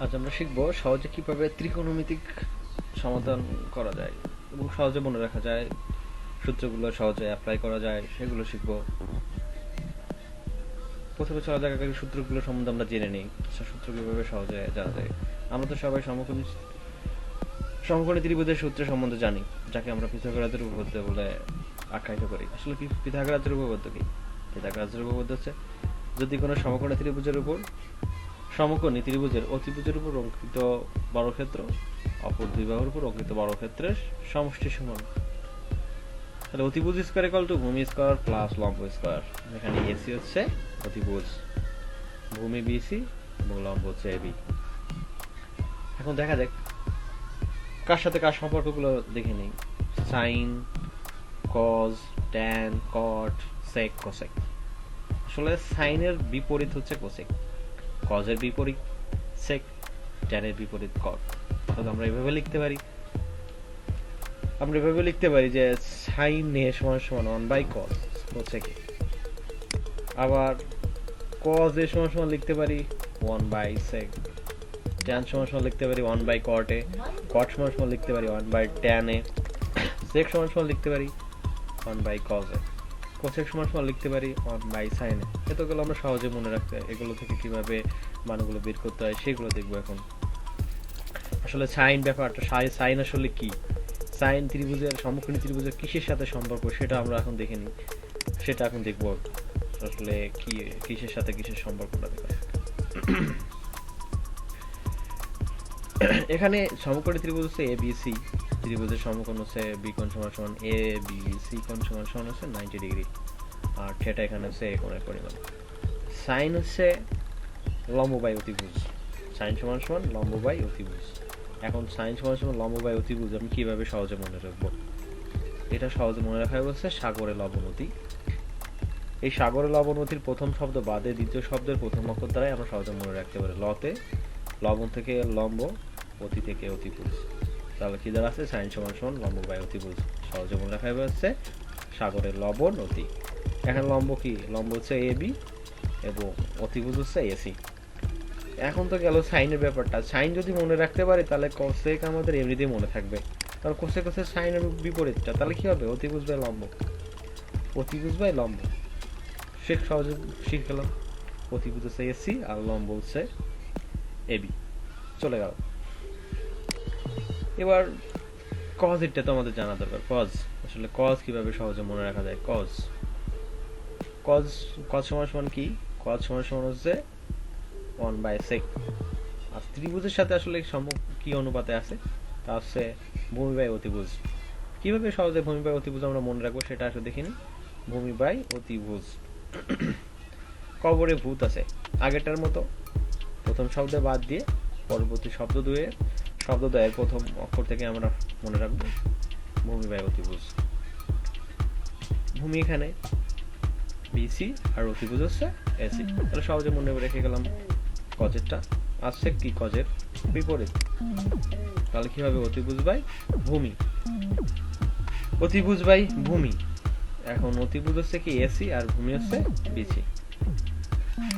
আজ আমরা শিখব সহজে কিভাবে ত্রিকোণমিতিক সমাধান করা যায় এবং সহজে মনে রাখা যায়, সূত্রগুলো সহজে অ্যাপ্লাই করা যায় সেগুলো শিখব। প্রথমে চলা যাক আগে সূত্রগুলো সম্বন্ধে আমরা জেনে নিই। সূত্র কিভাবে সহজে জানা যায়। আমরা তো সবাই সমকোণী ত্রিভুজের সূত্র সম্বন্ধে জানি, যাকে আমরা পিথাগোরাসের উপপাদ্য বলে আখ্যায়িত করি। আসলে কি পিথাগোরাসের উপপাদ্য কি? পিথাগোরাসের উপপাদ্য হচ্ছে, যদি কোনো সমকোণী ত্রিভুজের উপর সমকোণী ত্রিভুজের অতিভুজের উপর অঙ্কিত বর্গক্ষেত্র অপর দুই বাহুর উপর অঙ্কিত বর্গক্ষেত্রের সমষ্টি সমান। তাহলে অতিভুজ স্কয়ার ইকুয়াল টু ভূমি স্কয়ার প্লাস লম্ব স্কয়ার। এখানে এসি হচ্ছে অতিভুজ, ভূমি বিসি এবং লম্ব হচ্ছে এবি। এখন দেখা যাক কার সাথে কার সম্পর্কগুলো দেখে নিই। সাইন, কজ, ট্যান, কট, সেক, কোসেক। আসলে সাইনের বিপরীত হচ্ছে কোসেক, কজের বিপরীত সেক, ট্যানের বিপরীত কট। অর্থাৎ আমরা এভাবে লিখতে পারি যে সাইন এ সমান সমান 1/cos কোসেকে। আবার কজ এ সমান সমান লিখতে পারি 1/sec, ট্যান সমান সমান লিখতে পারি 1/cot এ, কট সমান সমান লিখতে পারি 1/tan এ, সেক সমান সমান লিখতে পারি 1/cos এ, কোসেক সমান সমান লিখতে পারি 1/sin এ। এতগুলো আমরা সহজে মনে রাখতে হয়। এগুলো থেকে কিভাবে মানগুলো বের করতে হয় সেগুলো দেখবো এখন। আসলে সাইন ব্যাপারটা, সাইন আসলে কি, সাইন ত্রিভুজের সমকোণী ত্রিভুজের কিসের সাথে সম্পর্ক সেটা আমরা এখন দেখে নিই, সেটা এখন দেখবো আসলে কি কিসের সাথে কিসের সম্পর্কটা দেখো। এখানে সমকোণী ত্রিভুজ হচ্ছে এবিসি, ত্রিভুজের সমকোণ হচ্ছে বি কোণ সমান সমান এ বি, সি কোণ সমান সমান হচ্ছে 90 ডিগ্রি, আর থিটা এখানে হচ্ছে এ কোণের পরিমাণ। সাইন হচ্ছে লম্ব বাই অতিভুজ, সাইন সমান সমান লম্ব বাই অতিভুজ। এখন সাইন সমান সমান লম্ব বাই অতিভুজ আমি কিভাবে সহজে মনে রাখবো? এটা সহজে মনে রাখা হচ্ছে সাগরে লবণতি। এই সাগরে লবণতির প্রথম শব্দ বাদে দ্বিতীয় শব্দের প্রথম অক্ষর দ্বারাই আমরা সহজে মনে রাখতে পারি। লতে লবণ থেকে লম্ব, অতি থেকে অতিভুজ। তাহলে কি দ্বারা আছে? সাইন সমান সমান লম্ব বাই অতিভুজ। সহজে মনে রাখা হচ্ছে সাগরের লবণ অতি। এখানে লম্ব কি? লম্ব হচ্ছে এ বি এবং অতিভুজ হচ্ছে এসি। এখন তো গেল সাইনের ব্যাপারটা। সাইন যদি মনে রাখতে পারি তাহলে কোসেক আমাদের এমনিতেই মনে থাকবে, কারণ কোসেক হচ্ছে সাইনের বিপরীতটা। তাহলে কি হবে? অতিভুজ বাই লম্ব, অতিভুজ বাই লম্ব। সহজে শিখে গেলাম। অতিভুজ হচ্ছে এসি আর লম্ব হচ্ছে এবি। চলে গেল। এবার কজ, এটা তো আমাদের জানা দরকার। কজ, আসলে কজ কিভাবে সহজে মনে রাখা যায়? কজ কজ সমান সমান কি? কজ সমান সমান হচ্ছে 1/sec। আর ত্রিভুজের সাথে আসলে কি অনুপাতে আছে? তা হচ্ছে ভূমি বাই অতিভুজ। কিভাবে সহজে ভূমি বাই অতিভুজ আমরা মনে রাখবো সেটা আসলে দেখিনি। ভূমি বাই অতিভুজ। কবরে ভূত আছে, আগেরটার মতো প্রথম শব্দ বাদ দিয়ে পরবর্তী শব্দদ্বয়ের প্রথম অক্ষর থেকে আমরা মনে রাখবো ভূমি বাই অতিভুজ। ভূমি এখানে বিসি আর অতিভুজ হচ্ছে এসি। তাহলে সহজে মনে রেখে গেলাম। কজেরটা আসছে কি? কজের বিপরীত। তাহলে কি হবে? অতিভুজ বাই ভূমি, অতিভুজ বাই ভূমি। এখন অতিভুজ হচ্ছে কি? এসি আর ভূমি হচ্ছে বিসি,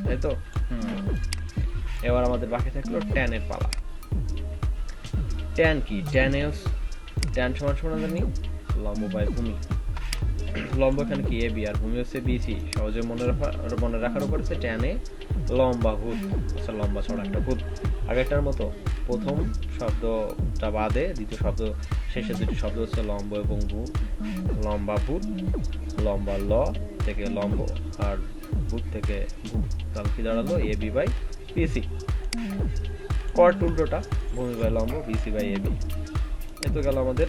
তাই তো? এবার আমাদের বাকি থাকলো ট্যানের পালা। ট্যান কি? ট্যান সমান সমান জানি লম্ব বাই ভূমি। লম্ব এখানে কি? এবি আর ভূমি হচ্ছে বিসি। সহজে মনে রাখার উপর হচ্ছে ট্যানে লম্বা ভূত, আচ্ছা লম্বা ছড়া একটা ভূত। আগেরটার মতো প্রথম শব্দটা বাদে দ্বিতীয় শব্দ শেষে দুটি শব্দ হচ্ছে লম্ব এবং ভূত। লম্বা ভূত, লম্বা ল থেকে লম্ব আর ভূত থেকে ভূত। তাহলে কি দাঁড়ালো? AB by BC. কট উল্টোটা, ভূমি বাই লম্ব, বিসি বাই এবি। এত গেল আমাদের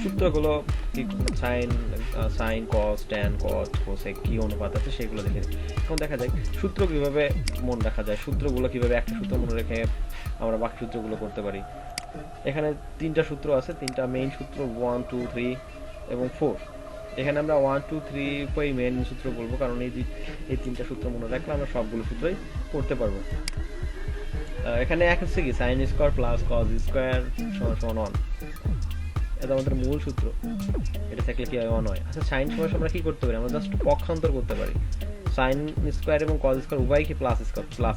সূত্রগুলো। সাইন, কস, ট্যান, কট, কোসেক কি অনুপাত আছে সেগুলো দেখে। এখন দেখা যায় সূত্র কিভাবে মনে রাখা যায়, সূত্রগুলো কিভাবে একটা সূত্র মনে রেখে আমরা বাকি সূত্রগুলো করতে পারি। এখানে 3টা সূত্র আছে, 3টা মেইন সূত্র 1, 2, 3 এবং 4। এখানে আমরা 1, 2, 3 মেইন সূত্র বলবো, কারণ এই 3টা সূত্র মনে রাখলে আমরা সবগুলো সূত্রই করতে পারবো। এখানে এক হচ্ছে কি? Sine square plus cos square সমান সমান 1। এটা আমাদের মূল সূত্র। এটা থাকলে কি হয়? 1 হয়। আচ্ছা, সাইন সমান আমরা কি করতে পারি? আমরা জাস্ট পক্ষান্তর করতে পারি। সাইন স্কোয়ার এবং কজ স্কোয়ার উভয় কি প্লাস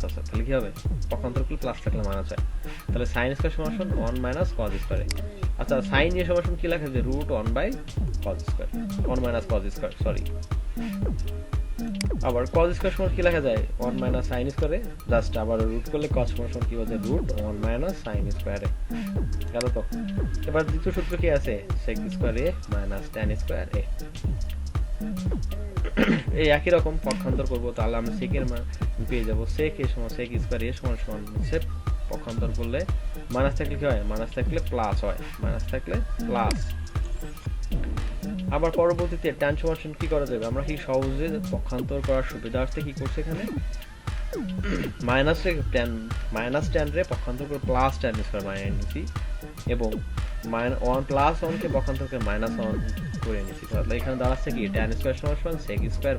আছে, তাহলে কি হবে পক্ষান্তর করলে প্লাস থাকলে মাইনাস হয়, তাহলে সাইন স্কোয়ার সমান 1 মাইনাস কজ স্কোয়ার। আচ্ছা সাইন এর সমান কি লেখা যায় root 1 by cos square, 1 minus cos square sorry. আবার কজ স্কোয়ার সমান কি লেখা যায় 1 মাইনাস সাইন স্কোয়ারে, জাস্ট আবার রুট করলে কজ সমান কি হচ্ছে রুট 1 মাইনাস সাইন স্কোয়ারে, গেল তো। এবার দ্বিতীয় সূত্র কি আছে sec square A minus tan square এ, এই একই রকম পক্ষান্তর করব, তাহলে আমরা সেকের মান পেয়ে যাব সেক এ সমান সেক স্কোয়ার এ সমান সমান সেক, পক্ষান্তর করলে মাইনাস থাকলে কি হয় মাইনাস থাকলে প্লাস হয়, মাইনাস থাকলে প্লাস। আবার পরবর্তীতে ট্যান সমান কি করা যাবে, আমরা কি সহজে পক্ষান্তর করার সুবিধার্থে কি করছি এখানে মাইনাস ট্যান রে পক্ষান্তর করে প্লাস ট্যান স্কোয়ার বানিয়ে নিয়েছি এবং 1 প্লাস 1 কে পক্ষান্তর করে মাইনাস 1 করে নিয়েছি, তাহলে এখানে দাঁড়াচ্ছে কি ট্যান স্কোয়ার সমান সেক স্কোয়ার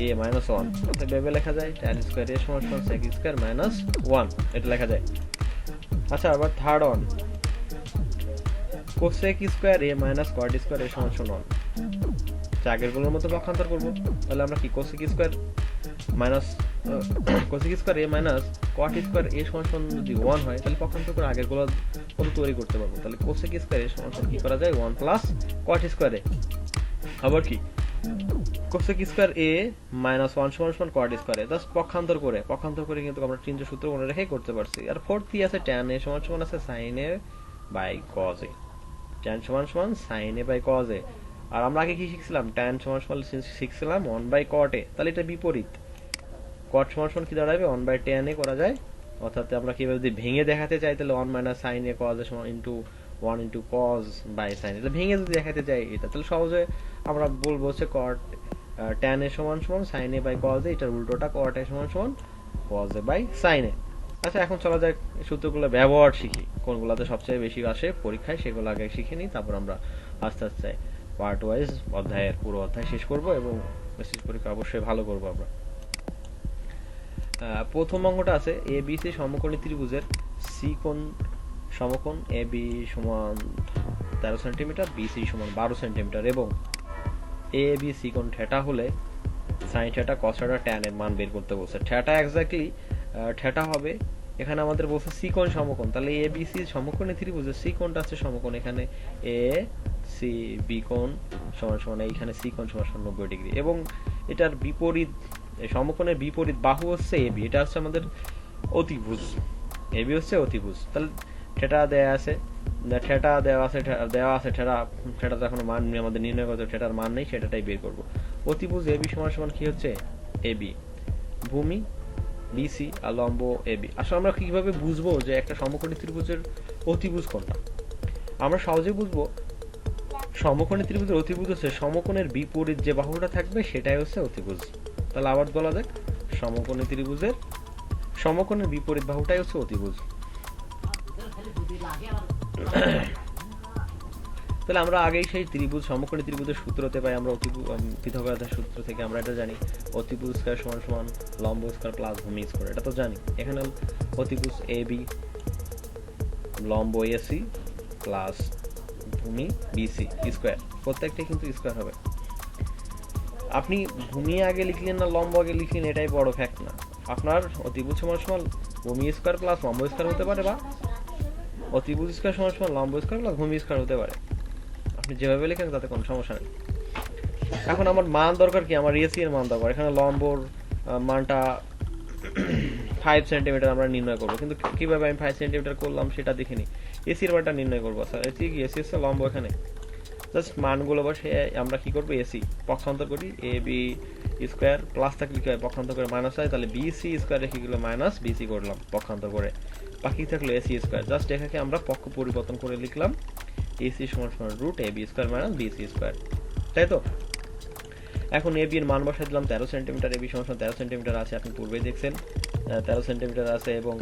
এ মাইনাস 1, অর্থাৎ ভেবে লেখা যায় ট্যান স্কোয়ার এ সমান সেক স্কোয়ার মাইনাস 1, এটা লেখা যায়। আচ্ছা আবার third one cosec square A minus caught square এ সমান 1, আগের গুলোর মতো পক্ষান্তর করব, তাহলে আমরা কি cosec square A minus caught square এ সমান যদি 1 হয় তাহলে পক্ষান্তর করে আগের গুলো মতো তৈরি করতে পারবো, তাহলে কোসেক স্কোয়ার এ সমান কি করা যায় 1 প্লাস কট স্কোয়ার এ, আবার কি কোসেক স্কোয়ার এ মাইনাস 1 সমান কট স্কোয়ার এ, জাস্ট পক্ষান্তর করে কিন্তু আমরা তিনটে সূত্র মনে রেখে করতে পারছি। আর ফোর্থ কি আছে ট্যান এ সমান আছে sine A by cos A, tan সমান sine A by cos A. আর আমরা আগে কি শিখছিলাম ট্যান সমান শিখছিলাম 1 বাই কট এ, তাহলে এটা বিপরীত, কট সমান কি দাঁড়াবে 1 বাই ট্যান এ করা যায়, অর্থাৎ আমরা কিভাবে যদি ভেঙে দেখাতে চাই তাহলে 1 minus sine A cos A সমান into 1 into cos by sine, এটা ভেঙে যদি দেখাতে চাই এটা তাহলে সহজে আমরা বলবো হচ্ছে কট ট্যান এ সমান sine A by cos A, এটার উল্টোটা কট এ সমান cos A by sine A. আচ্ছা এখন চলা যাক সূত্রগুলো ব্যবহার শিখি, কোনগুলোতে সবচেয়ে বেশি আসে পরীক্ষায় সেগুলো আগে শিখে নিই, তারপর আমরা আস্তে আস্তে পার্ট ওয়াইজ পুরো অধ্যায় শেষ করব এবং মেসেজ পরীক্ষা অবশ্যই ভালো করব আমরা। প্রথম অঙ্কটা আছে এ বি সি সমকোণী ত্রিভুজের সি কোণ সমকোণ এ বি সমান 13 সেন্টিমিটার বি সি সমান 12 সেন্টিমিটার এবং এ বি সি কোণ থিটা হলে sine theta cos theta tan এর মান বের করতে বলছে। থিটা এক্স্যাক্টলি থিটা হবে, এখানে আমাদের বলছে সি কোণ সমকোণ, তাহলে এ বি সি সমকোণী ত্রিভুজের সি কোণটা আছে সমকোণ, এখানে এ সি বি কোণ সমান এইখানে সি কোণ সমান 90 ডিগ্রি এবং এটার বিপরীত সমকোণের বিপরীত বাহু হচ্ছে এবি, এটা হচ্ছে আমাদের অতিভুজ, এবি হচ্ছে অতিভুজ। তাহলে থিটা দেয়া আছে থিটা যখন মান আমাদের নির্ণয় করতে থিটার মান নেই সেটাই বের করব। অতিভুজ এবি সমান কি হচ্ছে এবি, ভূমি বিসি আর লম্ব এবি। আসলে আমরা কিভাবে বুঝবো যে একটা সমকোণী ত্রিভুজের অতিভুজ কোনটা, আমরা সহজে বুঝবো সমকোণী ত্রিভুজের অতিভুজ হচ্ছে সমকোণের বিপরীত যে বাহুটা থাকবে সেটাই হচ্ছে অতিভুজ। তাহলে আবার বলা যাক সমকোণী ত্রিভুজের সমকোণের বিপরীত বাহুটাই হচ্ছে অতিভুজ। তাহলে আমরা আগেই সেই ত্রিভুজ সমকোণী ত্রিভুজের সূত্রতে পাই, আমরা পিথাগোরাসের সূত্র থেকে আমরা এটা জানি অতিভুজ স্কয়ার সমান লম্ব স্কয়ার প্লাস ভূমি স্কয়ার, এটা তো জানি। এখানে অতিভুজ এ বি লম্ব এসি প্লাস ভূমি বিসি স্কয়ার, প্রত্যেকটাই কিন্তু স্কয়ার হবে। আপনি ভূমি আগে লিখলেন না লম্ব আগে লিখলেন এটাই বড় ফ্যাক্ট না, আপনার অতিভুজ সমান ভূমি স্কয়ার প্লাস লম্ব স্কয়ার হতে পারে বা অতিভুজ স্কয়ার সমান লম্ব স্কয়ার প্লাস ভূমি স্কয়ার হতে পারে, আপনি যেভাবে লেখেন তাতে কোনো সমস্যা নেই। এখন আমার মান দরকার কি, আমার এসি এর মান দরকার, এখানে লম্বর মানটা 5 সেন্টিমিটার আমরা নির্ণয় করবো, কিন্তু কিভাবে আমি 5 সেন্টিমিটার করলাম সেটা দেখিনি, এসির মানটা নির্ণয় করবো। স্যার এসি কি এসি হচ্ছে লম্ব, এখানে জাস্ট মানগুলো বসে আমরা কি করবো এসি পক্ষান্তর করি, এ বি স্কোয়ার প্লাস থাকলে কি হয় পক্ষান্তর করে মাইনাস হয়, তাহলে বিসি স্কোয়ার রেখে গেলো মাইনাস বিসি করলাম পক্ষান্তর করে, বাকি থাকলো এসি স্কোয়ার, জাস্ট এখানে আমরা পক্ষ পরিবর্তন করে লিখলাম এসি সমান root A B square minus BC square, তাই তো। এখন এ বি এর মান বসাই দিলাম 13 সেন্টিমিটার, এ বি সমান 13 সেন্টিমিটার আছে, আপনি পূর্বেই দেখছেন 13 সেন্টিমিটার আছে এবং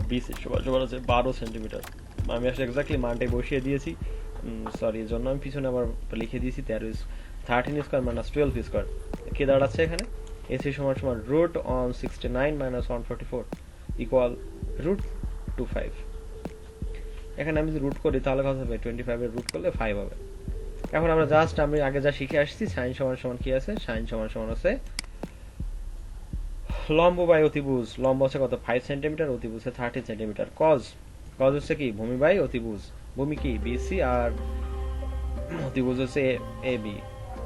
বিসি সমান আছে 12 সেন্টিমিটার। আমি আসলে এক্স্যাক্টলি মানটাই বসিয়ে দিয়েছি, সরি এর জন্য আমি পিছনে আবার লিখে দিয়েছি 13 স্কোয়ার মাইনাস 12 স্কোয়ার, কি দাঁড়াচ্ছে এখানে এসি সমান root on 69 minus 144 equal root 25। এখানে আমি যদি রুট করি তাহলে কত হবে 25 এর রুট করলে 5 হবে। এখন আমরা জাস্ট আমি আগে যা শিখে আসছি সাইন সমান কি আছে, সাইন সমান আছে লম্ব বাই অতিভুজ, লম্ব হচ্ছে কত 5 সেন্টিমিটার, অতিভুজ হচ্ছে 30 সেন্টিমিটার। কজ, কজ হচ্ছে কি ভূমি বাই অতিভুজ, ভূমি কি বিসি আর অতিভুজ হচ্ছে এ বি।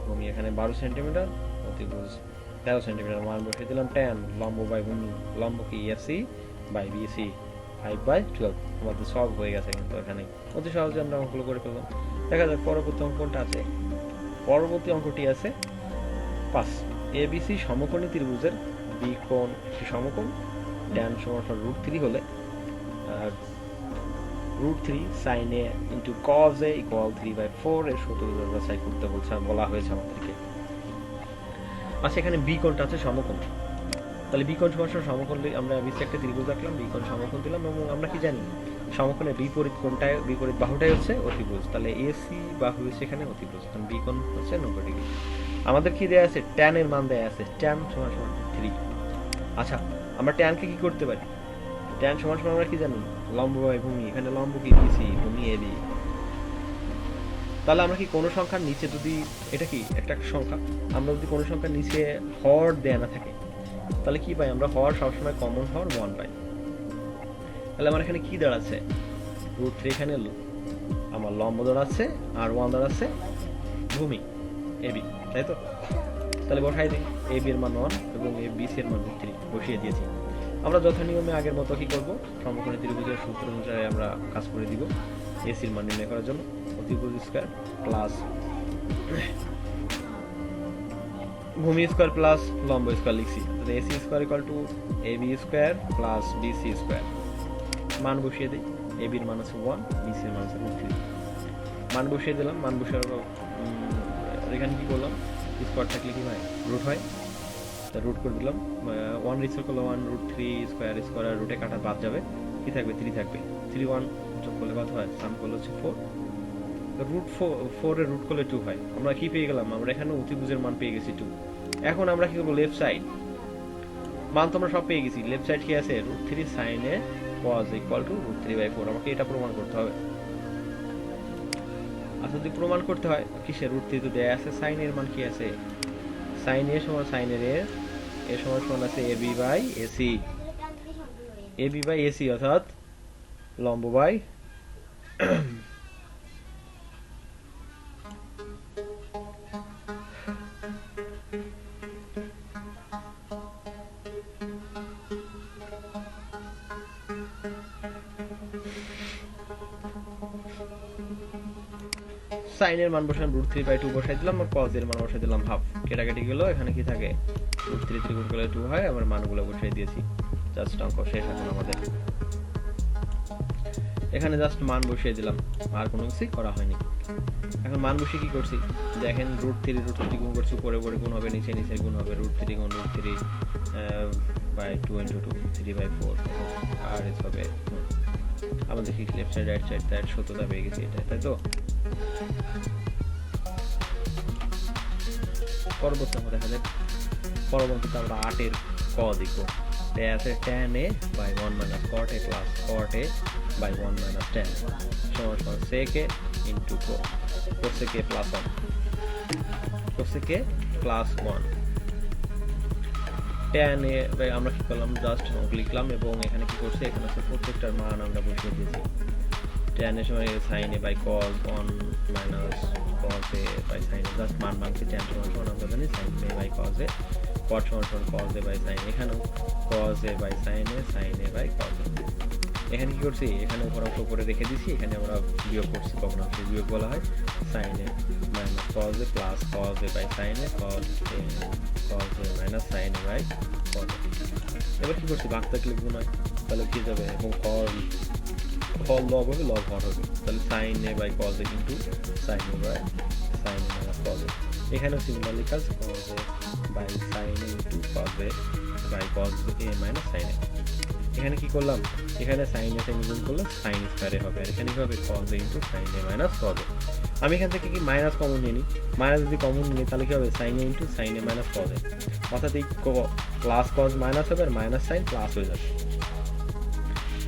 ভূমি এখানে 12 সেন্টিমিটার, অতিভুজ 13 সেন্টিমিটার। মান বসিয়ে দিলাম tan, লম্ব বাই ভূমি, লম্ব কি এসি বাই বিসি 5/12। আমাদের সব হয়ে গেছে কিন্তু এখানে অতি সহজে আমরা অঙ্কগুলো করে ফেললাম। দেখা যাক পরবর্তী অঙ্ক কোনটা আছে। পরবর্তী অঙ্কটি আছে 5, এবিসি সমকোণী ত্রিভুজের বি কোণ একটি সমকোণ, tan সমান √3 হলে √3 sin a into cos a equal 3/4 এর সূত্র যাচাই করতে বলা হয়েছে আমাদেরকে। আচ্ছা এখানে বি কোণটা আছে সমকোণ, তাহলে বি কোণ সমান সমকোণ আমরা বিসি একটা ত্রিভুজ রাখলাম, বি কোণ সমকোণ দিলাম এবং আমরা কি জানি সমকোণের বিপরীত কোণটায় বিপরীত বাহুটাই হচ্ছে অতিভুজ, তাহলে এসি বাহু হচ্ছে এখানে অতিভুজ, কারণ বি কোণ হচ্ছে 90 ডিগ্রি। আমাদের কি দেয়া আছে tan এর মান দেয়া আছে, tan সমান 3। আচ্ছা আমরা tan কে কি করতে পারি, tan সমান আমরা কি জানি লম্ব বাই ভূমি, এখানে লম্ব কি বিসি, ভূমি এবি। তাহলে আমরা কি কোনো সংখ্যার নিচে যদি এটা কি একটা সংখ্যা, আমরা যদি কোনো সংখ্যার নিচে হর দেয়া না থাকে তাহলে কি পাই আমরা, হর সবসময় কমন হর 1 পাই। তাহলে আমার এখানে কি দাঁড়াচ্ছে √3, এখানে আমার লম্ব দাঁড়াচ্ছে আর 1 দাঁড়াচ্ছে ভূমি এবি, তাই তো। তাহলে বসাই দিই এবি এর মান 1 এবং বিসি এর মান 3 বসিয়ে দিয়েছি। আমরা যথা নিয়মে আগের মতো কি করব, সমকোণী ত্রিভুজের সূত্র অনুসারে আমরা কাজ করে দিব। এসির মান নির্ণয় করার জন্য অতিভুজ স্কয়ার প্লাস ভূমি স্কয়ার প্লাস লম্ব স্কয়ার লিখছি, তাহলে AC square equal to AB square plus BC square. মান বসিয়ে দিই, এবির মান আছে 1, বিসির মান আছে √3। মান বসিয়ে দিলাম, মান বসিয়ে এখানে কি করলাম স্কয়ার থাকলে কি হয় রুট হয়, তা রুট করে দিলাম। 1 রিসল করলে 1 √3 স্কয়ার, স্কয়ার আর রুটে কাটা বাদ যাবে, কি থাকবে 3 থাকবে। 3 1 যোগ করলে কত হয়, সাম করলে হচ্ছে 4, √4 এর রুট করলে 2 হয়। আমরা কি পেয়ে গেলাম, আমরা এখানে অতিভুজের মান পেয়ে গেছি 2। এখন আমরা কি করব, লেফট সাইড মান তো আমরা সব পেয়ে গেছি, লেফট সাইড কি আছে √3 sin a cos equal to √3/4। আমাকে এটা প্রমাণ করতে হবে। আর যদি প্রমাণ করতে হয় কিসের, √3 তো দেয়া আছে, sin এর মান কি আছে, sin a সমান sin এর a সমান আছে ab by ac, ab by ac অর্থাৎ লম্ব বাই sin এর মান বসালাম √3/2 বসাই দিলাম, আর cos এর মান বসাই দিলাম হাফ, কেটাকাটি গেল, এখানে কি থাকে √3 ত্রিগুণ করলে 2 হয়। আমরা মানগুলো বসাই দিয়েছি, জাস্ট অঙ্ক শেষ। এখন আমাদের এখানে জাস্ট মান বসিয়ে দিলাম, আর কোনো কিছু করা হয়নি। এখন মান বসিয়ে কি করছি দেখেন, √3 গুণ করছি, উপরে উপরে গুণ হবে, নিচে নিচে গুণ হবে, √3 গুণ √3 বাই 2 × 2 3/4 আর এস হবে। আমাদের কি লেফট সাইড রাইট সাইড তার সত্যতা পেয়ে গেছি এটা, তাই তো। পরবর্তী আমরা দেখা যাক, পরবর্তীতে আমরা 8 এর ক দেখব। তাই আছে tan a by 1 minus cot a plus cot a by 1 minus tan সমান sec a into cosec a plus 1, cosec a plus 1। tan a by আমরা কি করলাম, জাস্ট লিখলাম এবং এখানে কি করছি, এখানে আছে প্রত্যেকটার মান আমরা বসিয়ে দিয়েছি। tan a সমান sin a by cos 1 minus cos a by sin a, just মান বাংছি। tan সমান আমরা জানি sin a by cos a, cot সমান cos a by sin a, এখানেও cos a by sin a, sin a by cos a। এখানে কি করছি, এখানে উপরাংশ উপরে রেখে দিছি, এখানে আমরা বিয়োগ করছি, ভগ্নাংশ বিয়োগ বলা হয়। sin a minus cos a plus cos a by sin a, cos a minus sin a by cos a। এবার কি করছি, ভাগ থাকলে গুণ হয়, তাহলে কি যাবে, এবং হর লব হবে, লব হর হবে, তাহলে sin a by cos a কিন্তু sin a by sin a minus cos a। এখানেও সিমিলারলি কাজ, cos a by sin a into cos a by cos a minus sin a। এখানে কি করলাম, এখানে sin a থেকে গুণ করলে sin স্কয়ারে হবে, আর এখানে কি হবে cos a into sin a minus cos a। আমি এখান থেকে কি মাইনাস কমন নিয়ে নিই, মাইনাস যদি কমন নিই তাহলে কি হবে sin a into sin a minus cos a, অর্থাৎ এই প্লাস cos মাইনাস হবে আর মাইনাস sin প্লাস হয়ে যাবে।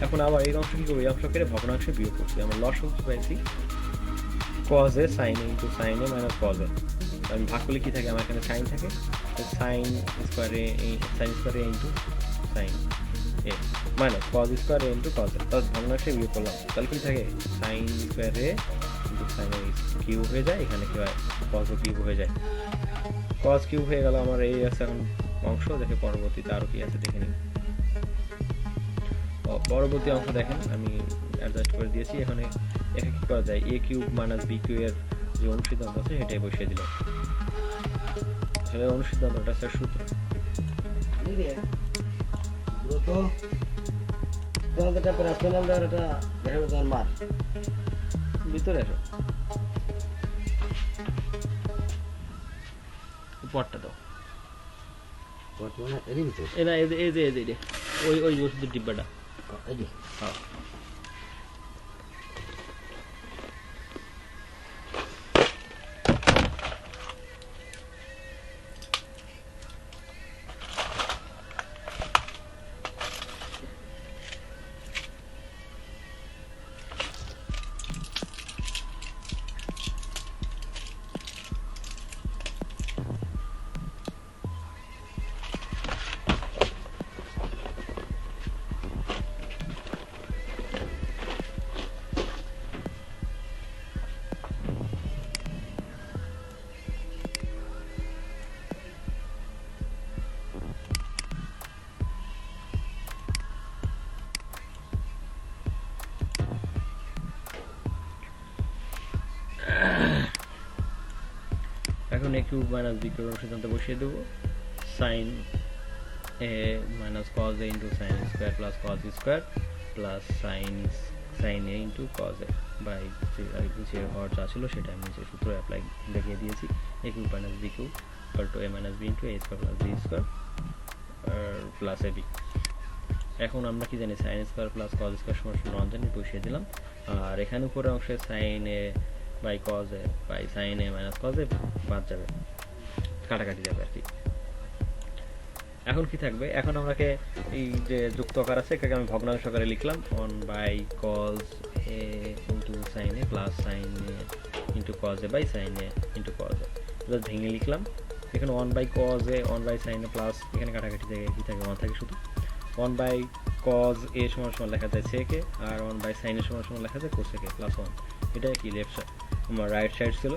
এখন আবার এই অংশ কি করবো, এই অংশকে ভগ্নাংশে বিয়োগ করছি, আমরা লসাগু পাইছি cos a sin a into sin a minus cos a। আমি ভাগ করলে কি থাকে, আমার এখানে sin থাকে sine square A into sine A minus cos square A into cos এ, তার ভগ্নাংশে বিয়োগ করলাম, তাহলে কি থাকে সাইন স্কোয়ার এ ইন্টু সাইন এ কিউব হয়ে যায়, এখানে কি হয় কজ কিউব হয়ে যায়, কজ কিউব হয়ে গেল আমার এই আছে এখন অংশ। দেখে পরবর্তীতে আরও কি আছে দেখে নিই। পরবর্তী অংশ দেখেন আমি অ্যাডজাস্ট করে দিয়েছি, এখানে এখানে কি করা যায়, এ কিউব মাইনাস বি কিউ এর যে অনুসিদ্ধান্ত আছে সেটাই বসিয়ে দিলাম। সেটা অনুসিদ্ধান্তটা স্যার সূত্র ভিতরে আসো, পটটা দাও না, এই যে ওই ওষুধের ডিব্বাটা, হ্যাঁ এখন A cube minus B cube অনুসিদ্ধান্ত বসিয়ে দেবো, sine A minus cos A into sine square plus cos square plus sine A into cos A by যে হর যা ছিল সেটা আমি যে সূত্র অ্যাপ্লাই দেখিয়ে দিয়েছি, A cube minus B cube equal to A minus B into A square plus B square plus A B. এখন আমরা কি জানি sine square plus cos square সমান সমান জানি, বসিয়ে দিলাম। আর এখানে উপরে অংশে sine A by cos A by sine A minus cos A বাদ যাবে, কাটাকাটি যাবে আর কি। এখন কি থাকবে, এখন আমাকে এই যে যুক্ত আকার আছে এটাকে আমি ভগ্নাংশ আকারে লিখলাম, 1 by cos A into sine A plus sine A into cos A by sine A into cos A, এটা ভেঙে লিখলাম। এখানে 1 by cos A 1 by sine A plus এখানে কাটাকাটি জায়গায় কি থাকে 1 থাকে শুধু, 1 বাই কজ এ সমান সমান লেখা যায় সেকে, আর 1 বাই সাইন এ সমান সমান লেখা যায় কোসেকে প্লাস 1। এটা কি লেফট সাইড আমার রাইট সাইড ছিল,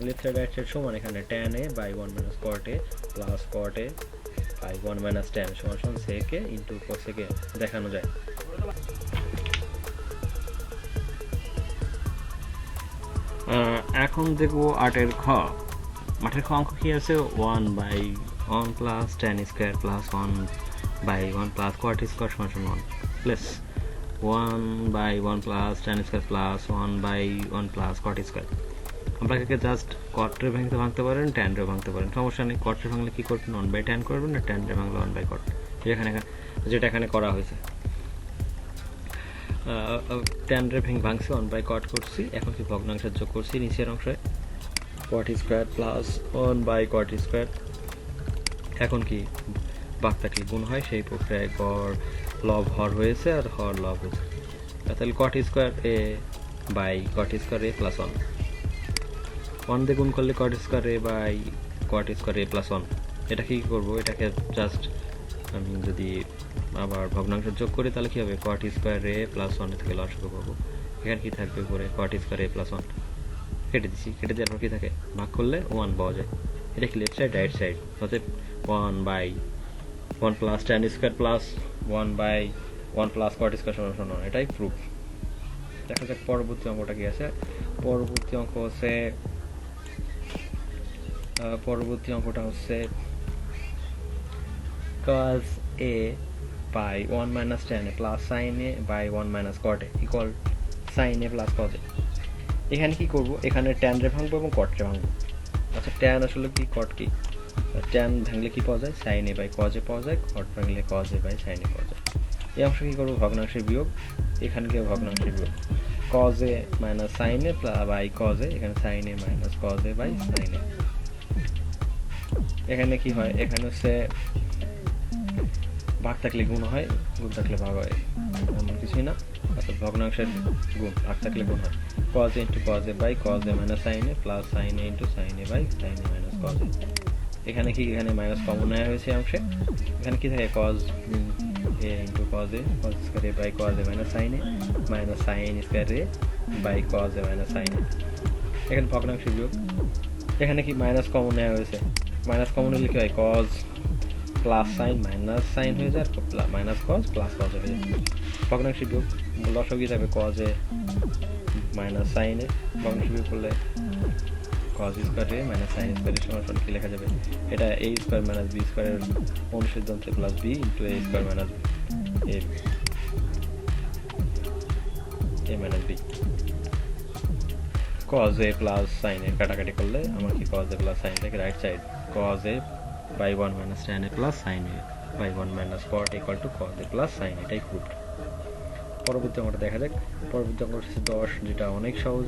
লেফট সাইড রাইট সাইড সমান এখানে tan A by 1 minus cot A plus cot A by 1 minus tan সমান সমান সেকে ইন্টু কোসেকে দেখানো যায়। এখন দেখবো 8 খ। 8 খ অঙ্ক কি আছে, 1 by 1 plus tan square plus 1 by 1 plus cot square সমান সমান 1 plus 1 by 1 plus tan square plus 1 by 1 plus cot square. আমরা একে জাস্ট কটরে ভাঙতে পারেন, ট্যানরে ভাঙতে পারেন, সমস্যা নেই। কটরে ভাঙলে কি করবেন 1 বাই tan করবেন, না ট্যানরে ভাঙলে 1 বাই কট, যেটা এখানে করা হয়েছে। ট্যানরে ভাঙছি 1 বাই কট করছি, এখন কি ভগ্নাংশের যোগ করছি নিচের অংশে cot square plus 1 by cot square. এখন কি বাদ থাকলে গুণ হয়, সেই প্রক্রিয়ায় গড় লব হর হয়েছে আর হর লব হয়েছে, তাহলে cot square A by cot square A plus 1, 1 দিয়ে গুণ করলে cot square A by cot square A plus 1। এটা কি করবো, এটাকে জাস্ট আমি যদি আবার ভগ্নাংশ যোগ করি তাহলে কি হবে, কট স্কোয়ার এ প্লাস 1 থেকে লসাগু পাবো। এখানে কি থাকবে পরে কট স্কোয়ার এ প্লাস 1 কেটে দিচ্ছি, কেটে দেওয়ার পর কি থাকে ভাগ করলে 1 পাওয়া যায়। এটা কি লেফট সাইড রাইট সাইড, অতএব 1 by 1 plus tan square plus 1 by 1 plus cot square সমান সমান, এটাই প্রুফ। দেখা যাক পরবর্তী অঙ্কটা কি আছে। পরবর্তী অঙ্কটা হচ্ছে cos a by 1 minus tan a plus sin a by 1 minus cot a equal sin a plus cos a। এখানে কি করব, এখানে tan রে ভাঙবো এবং cot রে ভাঙবো। আচ্ছা tan আসলে কি, cot কি, tan ভাঙলে কি পাওয়া যায় sin a by cos a পাওয়া যায়, cot ভাঙলে cos a by sin a পাওয়া যায়। এই অংশ কি করব, ভগ্নাংশের বিয়োগ, এখানে কি ভগ্নাংশের বিয়োগ, cos a minus sin a by cos a, এখানে sin a minus cos a by sin a। এখানে কি হয়, এখানে হচ্ছে ভাগ থাকলে গুণ হয়, গুণ থাকলে ভাগ হয়, এমন কিছুই না। অর্থাৎ ভগ্নাংশের গুণ, ভাগ থাকলে গুণ হয়। cos a into cos a by cos a minus sin a plus sin a into sin a by sin a minus cos a। এখানে কি এখানে মাইনাস কমন নেওয়া হয়েছে অংশে, এখানে কি থাকে cos a into cos a cos square a by cos a minus sin a minus sin square a by cos a minus sin a। এখানে ভগ্নাংশ বিয়োগ, এখানে কি মাইনাস কমন নেওয়া হয়েছে, মাইনাস কমন হলে কি হয় cos plus sign minus sine হয়ে যায়, আর মাইনাস cos প্লাস cos হয়ে যায়। ভগ্নাংশ বিয়োগ লসাগু কি থাকবে cos a minus sine a, ভগ্নাংশ বিয়োগ করলে cos square a minus sin square a সমান সমান কি লেখা যাবে, এটা a স্কয়ার মাইনাস b স্কয়ারের অনুসিদ্ধান্তে plus b into a square minus a minus b। cos a plus sin a কাটাকাটি করলে আমার কি cos a প্লাস sin থেকে right side cos a by 1 minus tan a plus sin a by 1 minus cot equal two cos a plus sin a, এটাই proofed. পরবর্তী অঙ্কটা দেখা যাক। পরবর্তী অঙ্ক হচ্ছে 10, যেটা অনেক সহজ।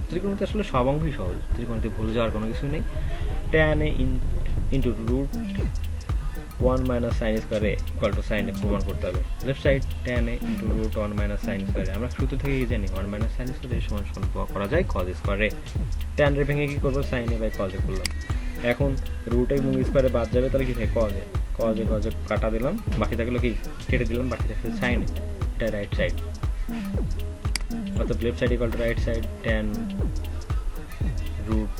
ত্রিকোণমিতি আসলে সব অঙ্কই সহজ, ত্রিকোণমিতি ভুলে যাওয়ার কোনো কিছু নেই। tan a into root 1 minus sine square a equal to sine a প্রমাণ করতে হবে। Left side tan a into root 1 minus sine square a, আমরা সূত্র থেকে জানি 1 মাইনাস সাইন স্কয়ার a সমান সমান করা যায় cos square a। tan a ভেঙে কি করবো sine a by cos a করলাম। এখন রুট এবং স্কয়ারে বাদ যাবে, তাহলে কি থাকে cos a কাটা দিলাম, বাকি থাকলো কি কেটে দিলাম, বাকি থাকছে সাইন a, এটা রাইট সাইড। অর্থাৎ left side equal to right side tan root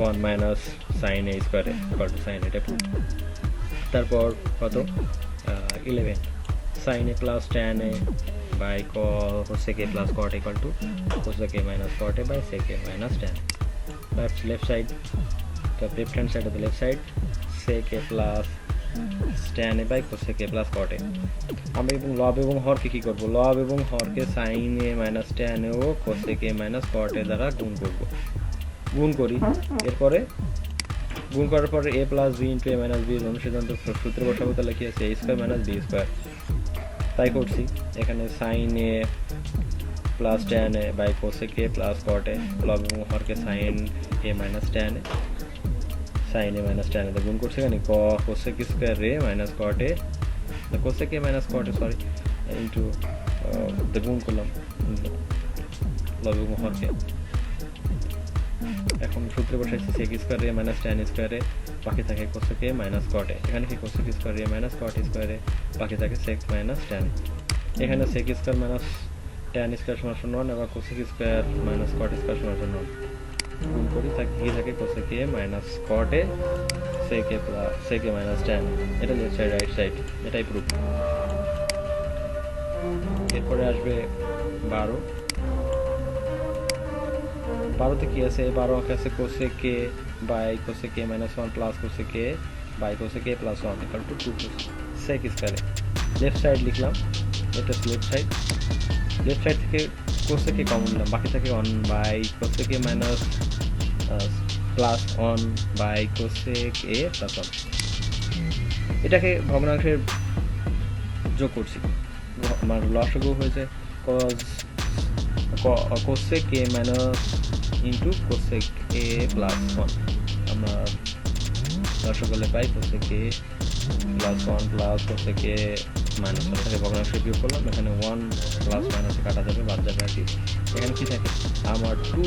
1 minus sine a স্কয়ারে ইকুয়াল টু সাইন এটা প্রুফ। তারপর কত 11 sine a plus tan a by cosec a plus cot equal to cosec a minus cot a by sec a minus tan a। That's left side, the left hand side of the left side sec a plus tan a by cosec a plus cot a। আমরা এবং লব এবং হরকে কি করব, লব এবং হরকে sin a minus tan a O cosec a minus cot a দ্বারা গুণ করব। গুণ করি, এরপরে গুণ করার পরে a plus b into a minus b এর অনুসিদ্ধান্ত সূত্রে বসাবো, তাহলে কি আছে a square minus b square. তাই করছি, এখানে sin a plus tan a by cosec a plus cot a, লব এবং হরকে sin a minus tan a sin a minus tan a গুণ করছে, এখানে cosec square a minus cot a, cosec a minus cot a sorry into গুণ করলাম লব এবং হরকে। এখন সূত্রে বসাইছি sec square a minus tan square a, বাকি থাকে cosec a minus cot a। এখানে কি cosec square a minus cot square a, বাকি থাকে sec মাইনাস tan a। এখানে sec square minus tan square সমান সমান 1 এবং cosec square minus cot square সমান সমান 1 গুণ করি, থাকে cosec a minus cot a sec a plus sec a minus tan, এটা লেফট সাইড রাইট সাইড, এটাই প্রুফ। এরপরে আসবে 12 তে কি আছে, 12 আছে cosec a by cosec a minus 1 plus cosec a by cosec a plus 1 equal to 2 sec square a। Left side লিখলাম, এটা লেফট সাইড, লেফট সাইড থেকে cosec a কমন নিলাম, বাকি থাকে 1 by cosec a minus plus 1 by cosec a plus 1। এটাকে ভগ্নাংশের যোগ করছি, আমার লসাগু হয়েছে cosec a minus into cosec a plus 1। আমরা লসাগু হলে পাই cosec a plus 1 plus cosec a minus 1, এটাকে ভগ্নাংশে বিয়োগ করলাম, এখানে 1 প্লাস মাইনাসে কাটা যাবে, বাদ যাবে আর কি। এখানে কি থাকে আমার 2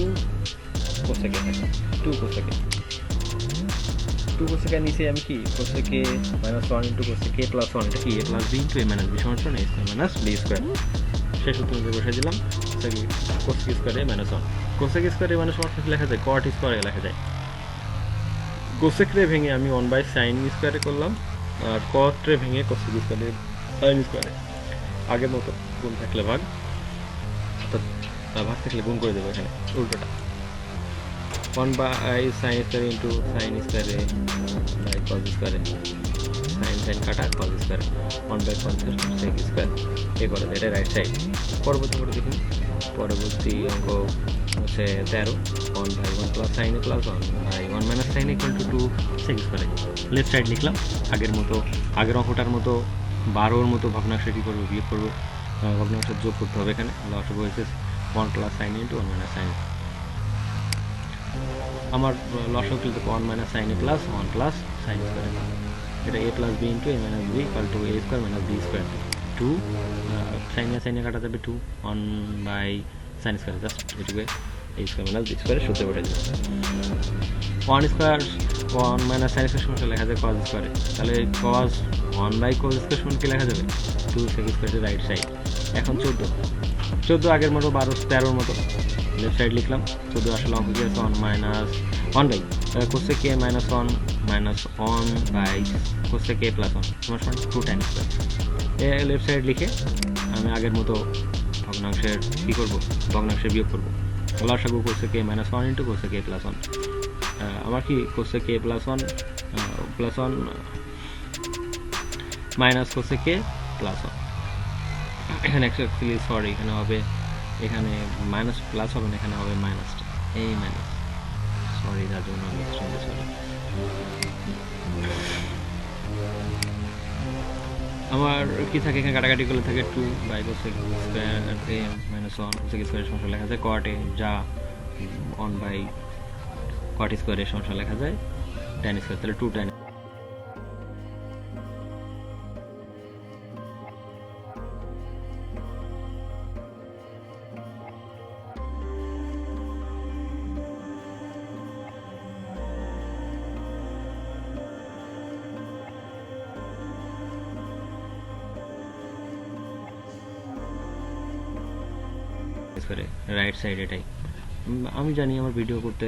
cosec a থাকে, 2 cosec a নিচে আমি কি cosec a minus 1 into cosec a plus 1, এটা কি a plus b into a minus b সমান সমান a square minus b square. সেই সূত্র অনুযায়ী বসে দিলাম cosec square a minus 1, cosec square a minus 1 লেখা যায় cot স্কয়ার a লেখা যায়। cosec রে ভেঙে আমি 1 বাই sin স্কয়ার করলাম, আর cot রে ভেঙে cosec স্কয়ার sin স্কয়ার। আগের মতো গুণ থাকলে ভাগ, অর্থাৎ ভাগ থাকলে গুণ করে দেবো, এখানে উল্টোটা 1 by sin square into sin square a by cos square a, sin কাটা cos square 1 by cos sec square A করে দেয়, এটা রাইট সাইড। পরবর্তী করে দেখুন, পরবর্তী অঙ্ক হচ্ছে 13 1 by 1 plus sin a plus 1 by 1 minus sin a equal to 2 sec square. Left side লিখলাম, আগের মতো আগের অঙ্কটার মতো 12 মতো ভগ্নাংশ কি করবো, বিয়োগ করবো, ভগ্নাংশের যোগ করতে হবে। এখানে লসাগু হয়েছে 1 plus sin into 1 minus sin। আমার লসাগু তুলতে 1 minus sin a plus 1 plus sin square, এটা a plus b into a minus b equal to a square minus b square. 2 sin a কাটা যাবে 2 1 বাই sin স্কয়ার, জাস্ট এটুকু a square minus b square সূত্রে বসে দিই। 1 square one minus sine square সমস্যা লেখা যায় কজ স্কোয়ারে, তাহলে cause one by cos square সমান কি লেখা যাবে, two sec square right side. এখন 14 আগের মতো 13 মতো লেফট সাইড লিখলাম। 14 আসলে অঙ্ক কি আছে, one minus one by cosec কে মাইনাস ওয়ান বাই কোসেক কে প্লাস ওয়ান সমান 2 টাইম স্কোয়ার। লেফট সাইড লিখে আমি আগের মতো ভগ্নাংশের কী করবো, ভগ্নাংশের বিয়োগ করবো। লসাগু কোসেক কে মাইনাস ওয়ান ইন্টু কোসেক কে প্লাস ওয়ান। আমার কি কোসেক কে প্লাস ওয়ান মাইনাস কোসেক কে প্লাস ওয়ান। এখানে অ্যাকচুয়ালি সরি, এখানে হবে, এখানে মাইনাস প্লাস হবে না, এখানে হবে মাইনাসটা, এই মাইনাস, সরি তার জন্য আমি এক্সট্রিমলি সরি। আমার কি থাকে এখানে কাটাকাটি করলে থাকে 2 by cosec square A minus one cosec স্কোয়ারের সমস্যা লেখা যায় কটে, যা 1 বাই কট স্কোয়ারের সমস্যা লেখা যায় tan স্কোয়ার, তাহলে 2 tan। রাইট সাইড এটাই আমি জানি আমার ভিডিও করতে